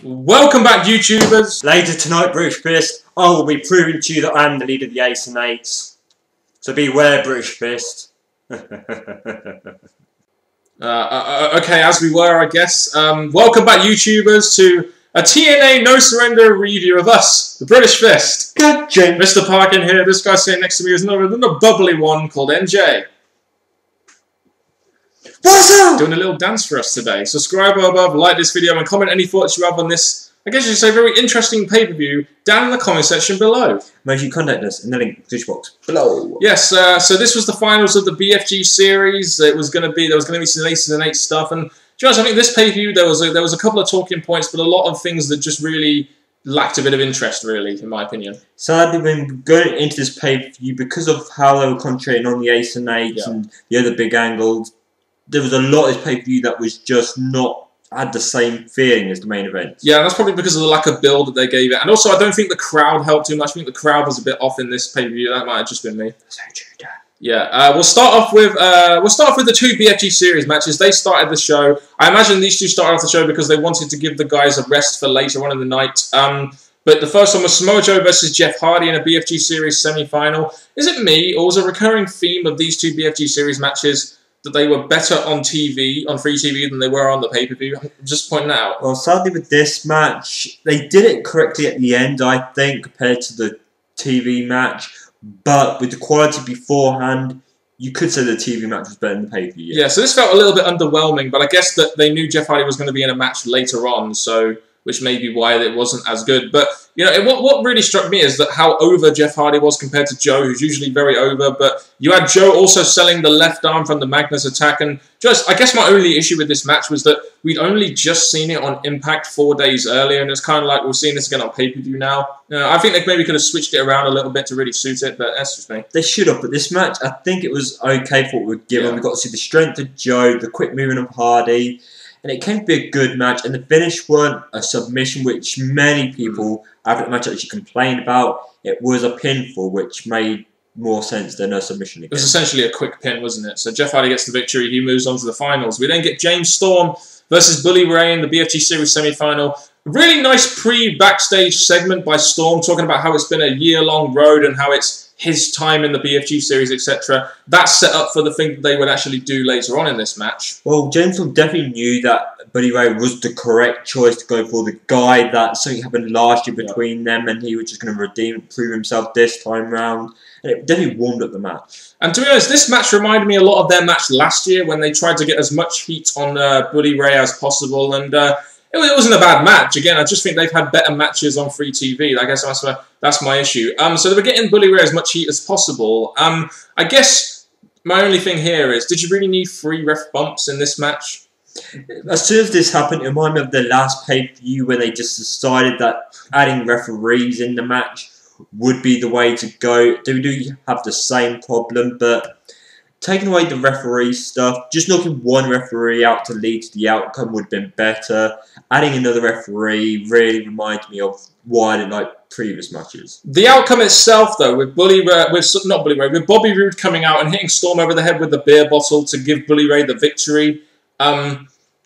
Welcome back, YouTubers! Later tonight, British Fist, I will be proving to you that I am the leader of the Ace and Eights. So beware, British Fist. Okay, as we were, I guess. Welcome back, YouTubers, to a TNA No Surrender review of us, the British Fist. Good Jim. Mr. Parkin here. This guy sitting next to me is another bubbly one called NJ. What's up? Doing a little dance for us today. Subscribe above, like this video, and comment any thoughts you have on this, I guess you should say, very interesting pay-per-view down in the comment section below. Make sure you contact us in the link description box below. Yes, so this was the finals of the BFG series. There was going to be some Aces and Eights stuff, and to be honest, I think this pay-per-view there was a couple of talking points, but a lot of things that just really lacked a bit of interest, really, in my opinion. Sadly, when going into this pay-per-view, because of how they were concentrating on the Ace and Eights and the other big angles, there was a lot of this pay-per-view that was just not had the same feeling as the main event. Yeah, that's probably because of the lack of build that they gave it, and also I don't think the crowd helped too much. I think the crowd was a bit off in this pay-per-view. That might have just been me. That's how true, Dan. Yeah, we'll start off with the two BFG series matches. They started the show. I imagine these two started off the show because they wanted to give the guys a rest for later on in the night. But the first one was Samoa Joe versus Jeff Hardy in a BFG series semi-final. Is it me, or was a recurring theme of these two BFG series matches that they were better on TV, on free TV, than they were on the pay-per-view? I'm just pointing that out. Well, sadly with this match, they did it correctly at the end, I think, compared to the TV match. But with the quality beforehand, you could say the TV match was better than the pay-per-view. Yeah, so this felt a little bit underwhelming, but I guess that they knew Jeff Hardy was going to be in a match later on, so which may be why it wasn't as good. But, you know, what really struck me is that how over Jeff Hardy was compared to Joe, who's usually very over. But you had Joe also selling the left arm from the Magnus attack. And just, I guess my only issue with this match was that we'd only just seen it on Impact 4 days earlier. And it's kind of like we're seeing this again on pay-per-view now. I think they maybe could have switched it around a little bit to really suit it, but that's just me. They should have, but this match, I think it was okay for what we were given. We got to see the strength of Joe, the quick moving of Hardy. And it came to be a good match, and the finish wasn't a submission, which many people after the match actually complained about. It was a pinfall, which made more sense than a submission again. It was essentially a quick pin, wasn't it? So Jeff Hardy gets the victory, he moves on to the finals. We then get James Storm versus Bully Ray in the BFG Series semi-final. Really nice pre-backstage segment by Storm, talking about how it's been a year-long road and how it's his time in the BFG series, etc. That's set up for the thing that they would actually do later on in this match. Well, James Storm definitely knew that Bully Ray was the correct choice to go for, the guy that something happened last year between them and he was just going to prove himself this time round. And it definitely warmed up the match. And to be honest, this match reminded me a lot of their match last year when they tried to get as much heat on Bully Ray as possible. And it wasn't a bad match. Again, I just think they've had better matches on free TV. I guess that's my issue. So they were getting Bully Ray as much heat as possible. I guess my only thing here is, did you really need 3 ref bumps in this match? As soon as this happened, it reminded me of the last pay-per-view where they just decided that adding referees in the match would be the way to go. They do have the same problem, but taking away the referee stuff, just knocking one referee out to lead to the outcome would have been better. Adding another referee really reminds me of why I didn't like previous matches. The outcome itself, though, with Bobby Roode coming out and hitting Storm over the head with the beer bottle to give Bully Ray the victory,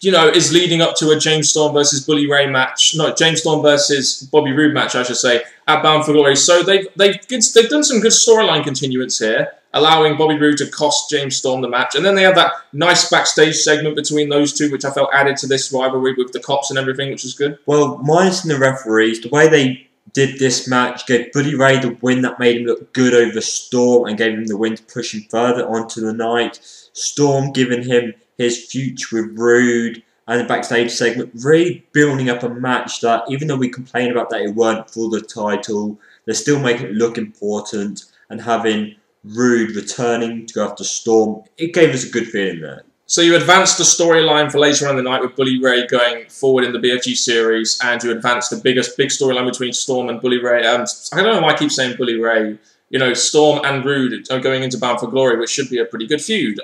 you know, is leading up to a James Storm versus Bully Ray match. No, James Storm versus Bobby Roode match, I should say, at Bound for Glory. So they've done some good storyline continuance here, allowing Bobby Roode to cost James Storm the match. And then they had that nice backstage segment between those two, which I felt added to this rivalry with the cops and everything, which was good. Well, minus the referees, the way they did this match gave Bully Ray the win that made him look good over Storm and gave him the win to push him further onto the night. Storm giving him his future with Roode and the backstage segment, really building up a match that, even though we complain about that it weren't for the title, they're still making it look important, and having Roode returning to go after Storm, it gave us a good feeling there. So you advanced the storyline for later on in the night with Bully Ray going forward in the BFG series, and you advanced the big storyline between Storm and Bully Ray. I don't know why I keep saying Bully Ray. You know, Storm and Roode are going into Bound for Glory, which should be a pretty good feud.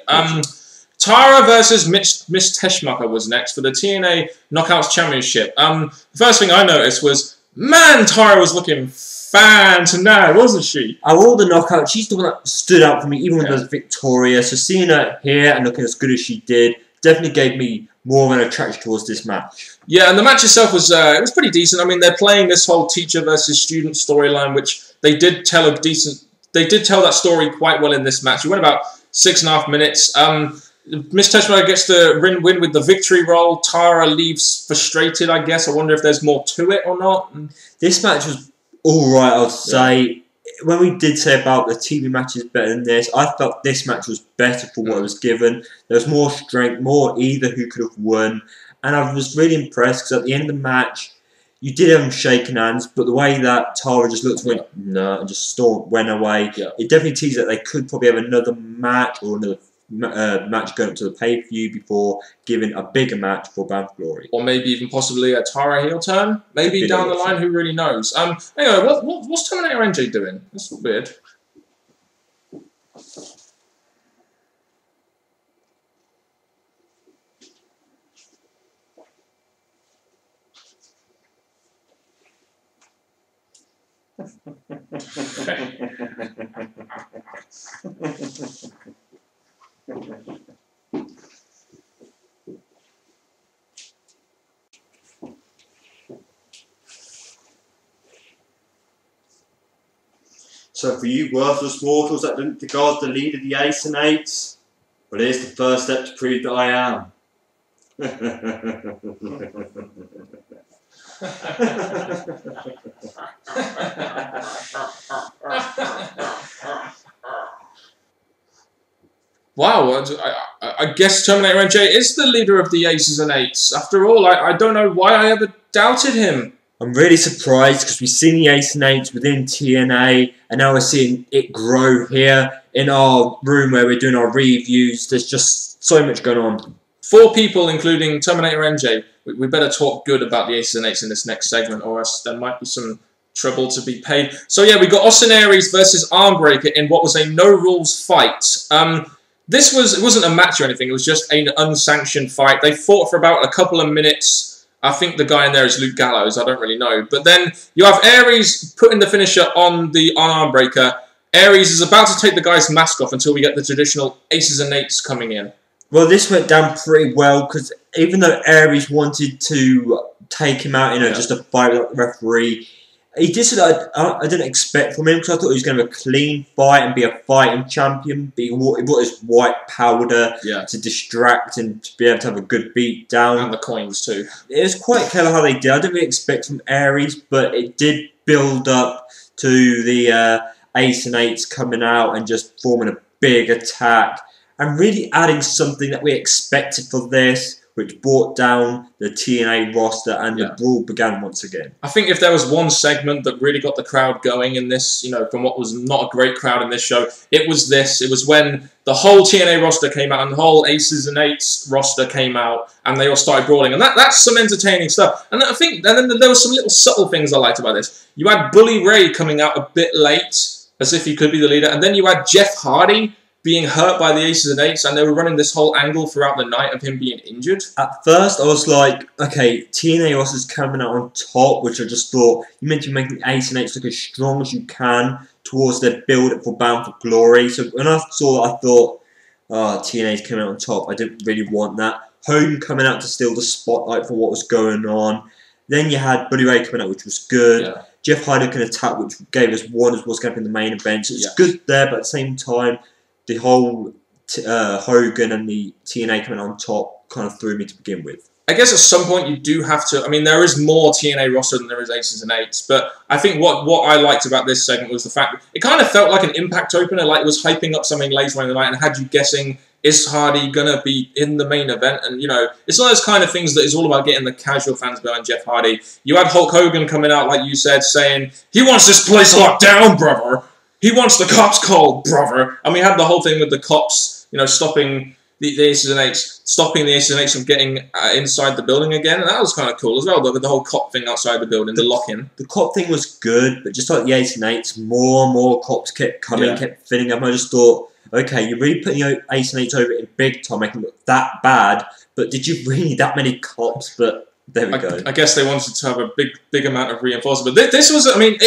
Tara versus Miss Teschmacher was next for the TNA Knockouts Championship. The first thing I noticed was, man, Tara was looking fan-to-now, wasn't she? Out of all the knockouts, she's the one that stood out for me, even when I was victorious. So seeing her here and looking as good as she did definitely gave me more of an attraction towards this match. Yeah, and the match itself was it was pretty decent. I mean, they're playing this whole teacher versus student storyline, which they did tell that story quite well in this match. It went about 6.5 minutes. Miss Teshima gets the win with the victory roll. Tara leaves frustrated, I guess. I wonder if there's more to it or not. This match was all right, I'd say. When we did say about the TV matches better than this, I felt this match was better for what it was given. There was more strength, more either who could have won. And I was really impressed because at the end of the match, you did have them shaking hands, but the way that Tara just looked and went, no, and just went away, it definitely teased that they could probably have another match or another match going up to the pay-per-view before giving a bigger match for Bound for Glory. Or maybe even possibly a Tara heel turn. Maybe down the line, who really knows? Anyway, what's Terminator NJ doing? That's weird. So for you worthless mortals that didn't regard the lead of the Ace and Eights, well, here's the first step to prove that I am. Wow, I guess Terminator NJ is the leader of the Aces and Eights. After all, I don't know why I ever doubted him. I'm really surprised because we've seen the Ace and Eights within TNA, and now we're seeing it grow here in our room where we're doing our reviews. There's just so much going on. 4 people, including Terminator NJ. We better talk good about the Aces and Eights in this next segment, or else there might be some trouble to be paid. So yeah, we got Austin Aries versus Armbreaker in what was a no-rules fight. It wasn't a match or anything. It was just an unsanctioned fight. They fought for about a couple of minutes. I think the guy in there is Luke Gallows. I don't really know. But then you have Aries putting the finisher on Armbreaker. Aries is about to take the guy's mask off until we get the traditional Aces and Eights coming in. Well, this went down pretty well because even though Aries wanted to take him out, just a fight with the referee, he did something I didn't expect from him because I thought he was going to have a clean fight and be a fighting champion. But he brought his white powder to distract and to be able to have a good beat down. And the coins too. It was quite clever how they did. I didn't really expect from Aries, but it did build up to the Ace and Eights coming out and just forming a big attack. And really adding something that we expected for this, which brought down the TNA roster, and the brawl began once again. I think if there was one segment that really got the crowd going in this, from what was not a great crowd in this show, it was this. It was when the whole TNA roster came out and the whole Aces and Eights roster came out and they all started brawling. And that's some entertaining stuff. And I think and then there were some little subtle things I liked about this. You had Bully Ray coming out a bit late, as if he could be the leader. And then you had Jeff Hardy being hurt by the Aces and Eights, and they were running this whole angle throughout the night of him being injured. At first, I was like, okay, TNA roster's coming out on top, which I just thought, you meant to make the Aces and Eights look as strong as you can towards their build-up for Bound for Glory. So when I saw that, I thought, oh, TNA's coming out on top. I didn't really want that. Hogan coming out to steal the spotlight for what was going on. Then you had Bully Ray coming out, which was good. Yeah. Jeff Hardy can attack, which gave us one of what's going to be in the main event. So it's good there, but at the same time, the whole Hogan and the TNA coming on top kind of threw me to begin with. I guess at some point you do have to... I mean, there is more TNA roster than there is Aces and Eights, but I think what I liked about this segment was the fact that it kind of felt like an Impact opener, like it was hyping up something later in the night and had you guessing, is Hardy going to be in the main event? And, it's one of those kind of things that is all about getting the casual fans going, Jeff Hardy. You had Hulk Hogan coming out, like you said, saying, he wants this place locked down, brother. He wants the cops called, brother. And we had the whole thing with the cops, stopping the Aces and Eights, stopping the Aces and Eights from getting inside the building again. And that was kind of cool as well, with the whole cop thing outside the building, the lock-in. The cop thing was good, but just like the Aces and Eights, more and more cops kept coming, kept filling up. And I just thought, okay, you're really putting the Aces and Eights over in big time, making it look that bad, but did you really need that many cops? But there we go. I guess they wanted to have a big amount of reinforcement. But this was, I mean,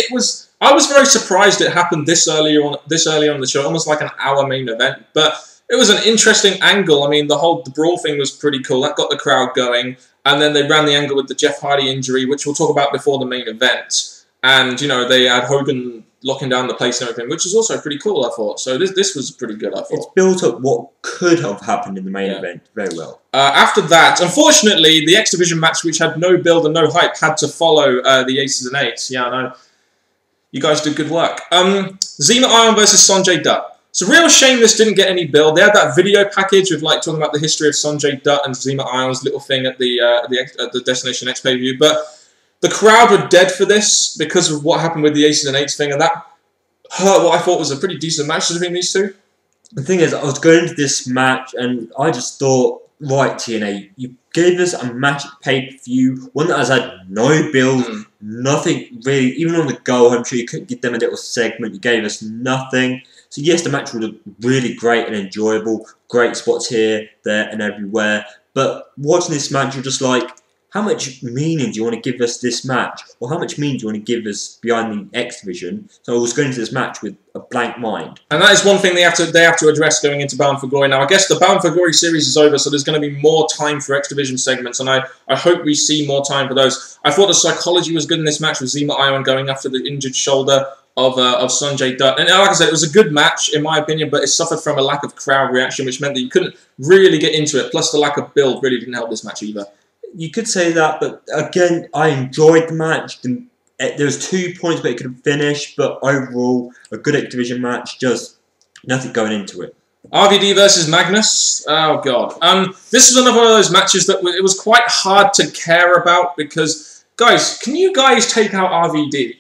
I was very surprised it happened this early on the show, almost like an hour main event. But it was an interesting angle. I mean, the brawl thing was pretty cool. That got the crowd going. And then they ran the angle with the Jeff Hardy injury, which we'll talk about before the main event. And, you know, they had Hogan locking down the place and everything, which is also pretty cool, I thought. So this was pretty good, I thought. It's built up what could have happened in the main event very well. After that, unfortunately, the X Division match, which had no build and no hype, had to follow the Aces and Eights. Yeah, I know. You guys did good work. Zema Ion versus Sonjay Dutt. It's a real shame this didn't get any build. They had that video package with like talking about the history of Sonjay Dutt and Zema Ion's little thing at the Destination X pay-per-view, but the crowd were dead for this because of what happened with the Aces and Eights thing, and that hurt what I thought was a pretty decent match between these two. The thing is, I was going into this match and I just thought, right, TNA, you gave us a match at pay-per-view, one that has had no build, nothing really, even on the go, I'm sure you couldn't give them a little segment, you gave us nothing. So yes, the match was really great and enjoyable, great spots here, there and everywhere, but watching this match, you're just like, how much meaning do you want to give us this match? Or how much meaning do you want to give us behind the X Division? So I was going into this match with a blank mind. And that is one thing they have to address going into Bound for Glory. Now, I guess the Bound for Glory series is over, so there's going to be more time for X Division segments, and I hope we see more time for those. I thought the psychology was good in this match with Zema Ion going after the injured shoulder of Sonjay Dutt. And like I said, it was a good match, in my opinion, but it suffered from a lack of crowd reaction, which meant that you couldn't really get into it. Plus, the lack of build really didn't help this match either. You could say that, but again, I enjoyed the match. There was 2 points where it could have finished, but overall, a good X Division match, just nothing going into it. RVD versus Magnus. Oh, God. This was another one of those matches that it was quite hard to care about because, guys, can you guys take out RVD?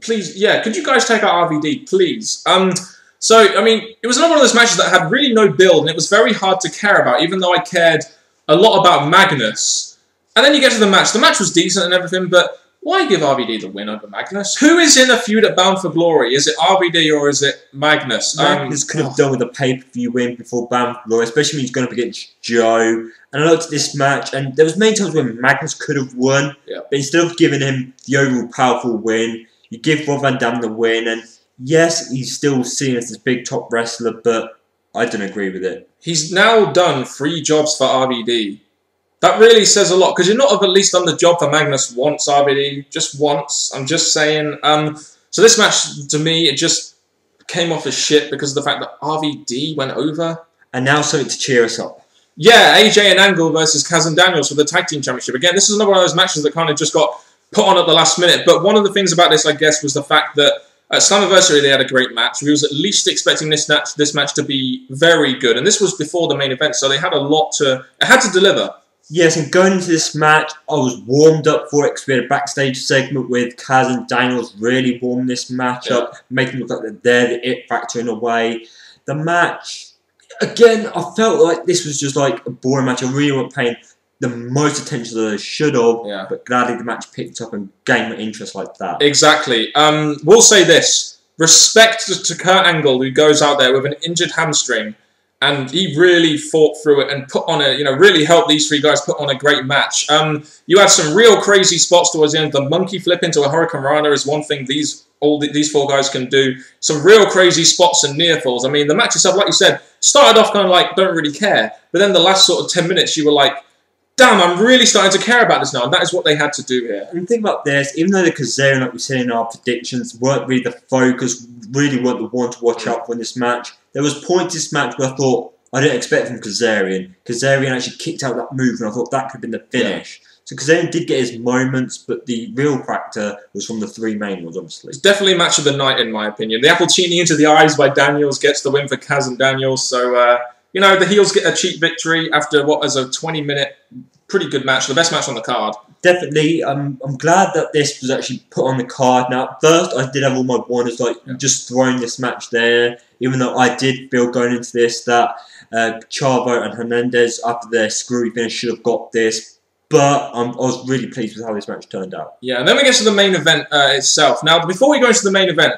Please, yeah, could you guys take out RVD, please? So, I mean, it was another one of those matches that had really no build, and it was very hard to care about, even though I cared a lot about Magnus. And then you get to the match. The match was decent and everything, but why give RVD the win over Magnus? Who is in a feud at Bound for Glory? Is it RVD or is it Magnus? Magnus could have done with a pay-per-view win before Bound for Glory, especially when he's going up against Joe. And I looked at this match, and there was many times when Magnus could have won, but instead of giving him the overall powerful win, you give Rob Van Dam the win, and yes, he's still seen as this big top wrestler, but I don't agree with it. He's now done 3 jobs for RVD. That really says a lot, because you're not have at least done the job for Magnus once, RVD. Just once. I'm just saying. So this match, to me, it just came off as shit because of the fact that RVD went over. And now something to cheer us up. Yeah, AJ and Angle versus Kaz and Daniels for the Tag Team Championship. Again, this is another one of those matches that kind of just got put on at the last minute. But one of the things about this, I guess, was the fact that at Slammiversary, they had a great match. We was at least expecting this match to be very good. And this was before the main event, so they had a lot to... It had to deliver. Yes, and going into this match, I was warmed up for it because we had a backstage segment with Kaz and Daniels really warmed this match up, making it look like they're the it factor in a way. The match, again, I felt like this was just like a boring match. I really wasn't paying the most attention that I should have, but gladly the match picked up and gained my interest like that. Exactly. We'll say this. Respect to Kurt Angle, who goes out there with an injured hamstring, and he really fought through it and put on a, really helped these 3 guys put on a great match. You had some real crazy spots towards the end. The monkey flip into a Hurricane Rana is one thing these 4 guys can do. Some real crazy spots and near falls. I mean, the match itself, like you said, started off kind of like, don't really care. But then the last sort of 10 minutes, you were like, damn, I'm really starting to care about this now. And that is what they had to do here. And think about this, even though the Kazarian, like we said in our predictions, weren't really the focus, really weren't the one to watch out for in this match, there was points in this match where I thought, I didn't expect from Kazarian. Kazarian actually kicked out that move, and I thought that could have been the finish. So Kazarian did get his moments, but the real factor was from the 3 main ones, obviously. It's definitely match of the night, in my opinion. The apple cheating into the eyes by Daniels gets the win for Kaz and Daniels. So, the heels get a cheap victory after what was a 20-minute, pretty good match. The best match on the card. Definitely. I'm glad that this was actually put on the card. Now, at first, I did have all my wonders, like just throwing this match there, even though I did feel going into this that Chavo and Hernandez, after their screwy finish, should have got this. But I was really pleased with how this match turned out. Yeah, and then we get to the main event itself. Now, before we go into the main event,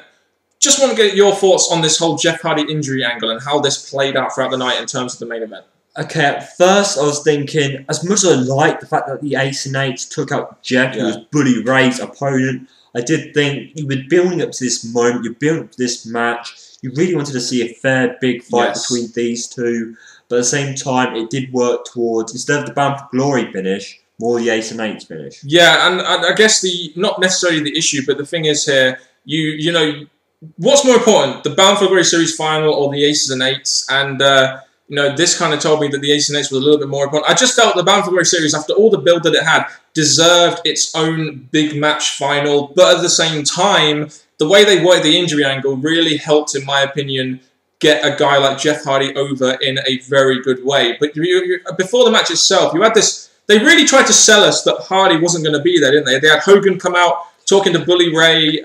just want to get your thoughts on this whole Jeff Hardy injury angle and how this played out throughout the night in terms of the main event. Okay, at first I was thinking, as much as I liked the fact that the Ace and Eights took out Jeff, who was Bully Ray's opponent, I did think you were building up to this moment, you're building up to this match, you really wanted to see a fair, big fight between these 2. but at the same time, it did work towards, instead of the Bound for Glory finish, more the Ace and Eights finish. Yeah, and I guess not necessarily the issue, but the thing is here, you know, what's more important, the Bound for Glory Series final or the Aces and Eights? And you know, this kind of told me that the Aces and Eights was a little bit more important. I just felt the Bound for Glory Series, after all the build that it had, deserved its own big match final. But at the same time, the way they worked the injury angle really helped, in my opinion, get a guy like Jeff Hardy over in a very good way. But before the match itself, you had this. They really tried to sell us that Hardy wasn't going to be there, didn't they? They had Hogan come out talking to Bully Ray,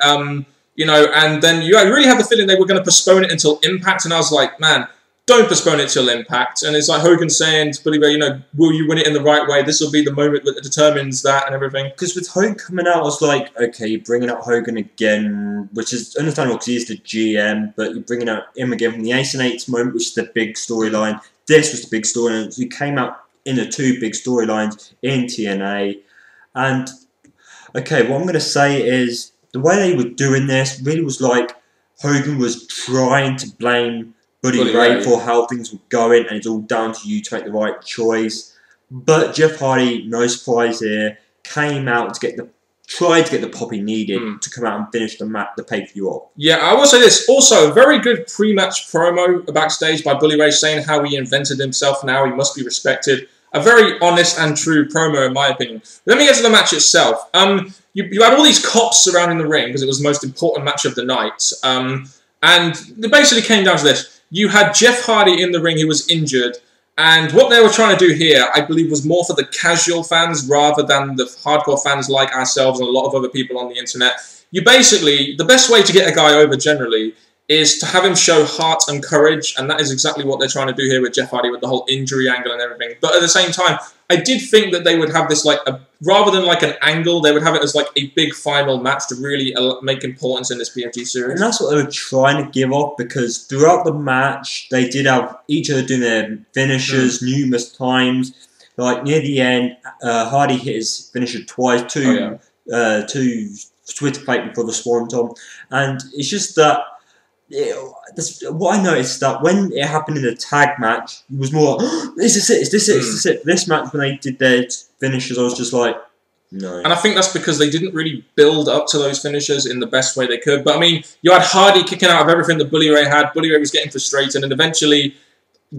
you know, and then I really had the feeling they were going to postpone it until Impact, and I was like, man, don't postpone it till Impact. And it's like Hogan saying to Bully Ray, you know, will you win it in the right way? This will be the moment that determines that and everything. Because with Hogan coming out, I was like, okay, you're bringing out Hogan again, which is understandable because he's the GM, but you're bringing out him again from the Ace and Eights moment, which is the big storyline. This was the big storyline. So he came out in the two big storylines in TNA. And, okay, what I'm going to say is, the way they were doing this really was like Hogan was trying to blame Bully Ray for how things were going, and it's all down to you to make the right choice. But Jeff Hardy, no surprise here, came out to tried to get the pop he needed to come out and finish the pay-per-view off. Yeah, I will say this. Also, a very good pre-match promo backstage by Bully Ray saying how he invented himself and how he must be respected. A very honest and true promo, in my opinion. Let me get to the match itself. You had all these cops surrounding the ring because it was the most important match of the night. And it basically came down to this. You had Jeff Hardy in the ring who was injured. And what they were trying to do here, I believe, was more for the casual fans rather than the hardcore fans like ourselves and a lot of other people on the internet. You basically, the best way to get a guy over generally is to have him show heart and courage, and that is exactly what they're trying to do here with Jeff Hardy with the whole injury angle and everything. But at the same time, I did think that they would have this like, rather than like an angle, they would have it as like a big final match to really make importance in this BFG series. And that's what they were trying to give off, because throughout the match, they did have each other doing their finishers numerous times. Like near the end, Hardy hit his finisher twice, two Twitter plate before the Swanton, and it's just that. What I noticed that when it happened in the tag match, it was more, is this it? Is this it? Is this it? This match, when they did their finishes, I was just like, no. And I think that's because they didn't really build up to those finishers in the best way they could. But I mean, you had Hardy kicking out of everything that Bully Ray had. Bully Ray was getting frustrated, and eventually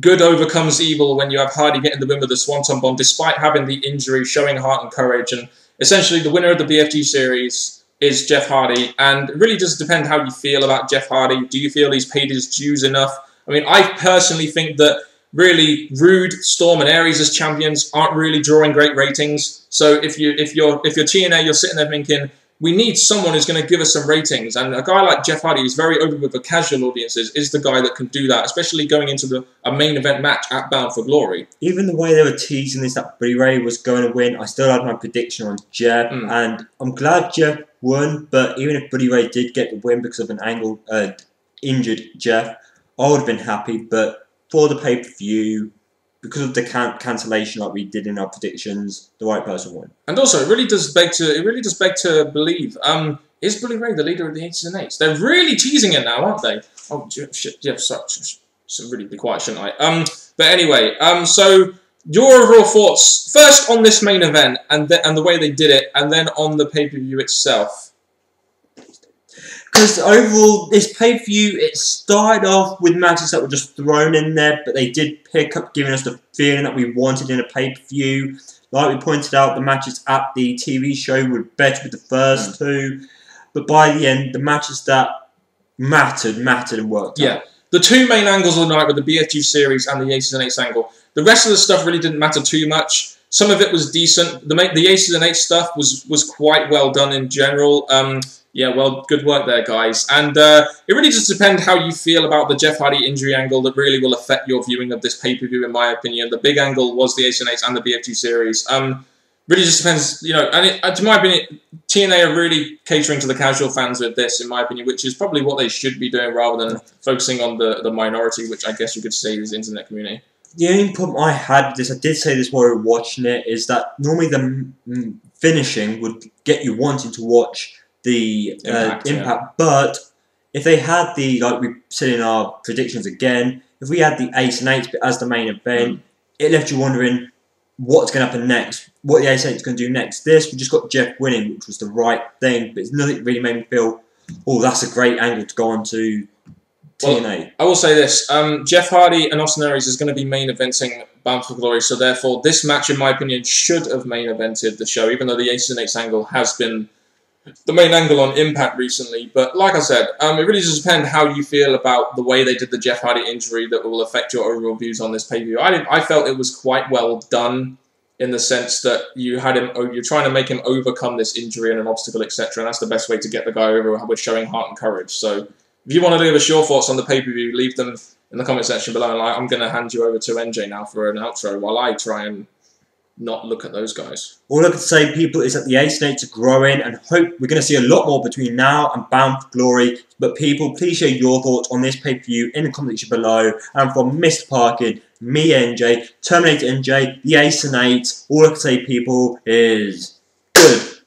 good overcomes evil when you have Hardy getting the win with the Swanton Bomb, despite having the injury, showing heart and courage. And essentially, the winner of the BFG series is Jeff Hardy, and it really does depend how you feel about Jeff Hardy. Do you feel he's paid his dues enough? I mean, I personally think that really Rude, Storm, and Aries as champions aren't really drawing great ratings. So if you're TNA, you're sitting there thinking, we need someone who's going to give us some ratings, and a guy like Jeff Hardy, who's very open with the casual audiences, is the guy that can do that, especially going into a main event match at Bound for Glory. Even the way they were teasing this, that Bully Ray was going to win, I still had my prediction on Jeff, and I'm glad Jeff won, but even if Bully Ray did get the win because of an injured Jeff, I would have been happy, but for the pay-per-view, because of the cancellation like we did in our predictions, the right person won. And also, it really does beg to believe. Is Bully Ray the leader of the Aces and Eights? They're really teasing it now, aren't they? Oh shit! Yeah, so really be quiet, shouldn't I? But anyway, so your overall thoughts first on this main event and the way they did it, and then on the pay-per-view itself. Because overall, this pay-per-view, it started off with matches that were just thrown in there, but they did pick up, giving us the feeling that we wanted in a pay-per-view. Like we pointed out, the matches at the TV show were better with the first two, but by the end, the matches that mattered and worked out. The two main angles of the night were the BFG series and the Aces and Eights angle. The rest of the stuff really didn't matter too much. Some of it was decent. The Aces and Eights stuff was quite well done in general. Yeah, well, good work there, guys. And it really just depends how you feel about the Jeff Hardy injury angle that really will affect your viewing of this pay-per-view, in my opinion. The big angle was the Aces and Eights and the BFG series. Really just depends, you know, and to my opinion, TNA are really catering to the casual fans with this, in my opinion, which is probably what they should be doing rather than focusing on the minority, which I guess you could say is the internet community. The only problem I had with this, I did say this while we were watching it, is that normally the finishing would get you wanting to watch the impact, but if they had like we said in our predictions again, if we had the Ace and 8 as the main event, it left you wondering what's going to happen next, what the Ace and 8 is going to do next. This, we just got Jeff winning, which was the right thing, but it's nothing really made me feel, oh, that's a great angle to go on to TNA. Well, I will say this, Jeff Hardy and Austin Aries is going to be main eventing Bound for Glory, so therefore this match, in my opinion, should have main evented the show, even though the Ace and 8 angle has been the main angle on Impact recently. But like I said, it really does depend how you feel about the way they did the Jeff Hardy injury that will affect your overall views on this pay-per-view. I felt it was quite well done in the sense that you're trying to make him overcome this injury and an obstacle, etc. And that's the best way to get the guy over with showing heart and courage. So if you want to leave us your thoughts on the pay-per-view, leave them in the comment section below. And I'm going to hand you over to NJ now for an outro while I try and not look at those guys. All I can say, people, is that the Ace and 8 are growing, and hope we're going to see a lot more between now and Bound for Glory. But people, please share your thoughts on this pay-per-view in the comment section below. And from Mr. Parkin, me NJ, Terminator NJ, the Ace and 8, all I can say, people, is good.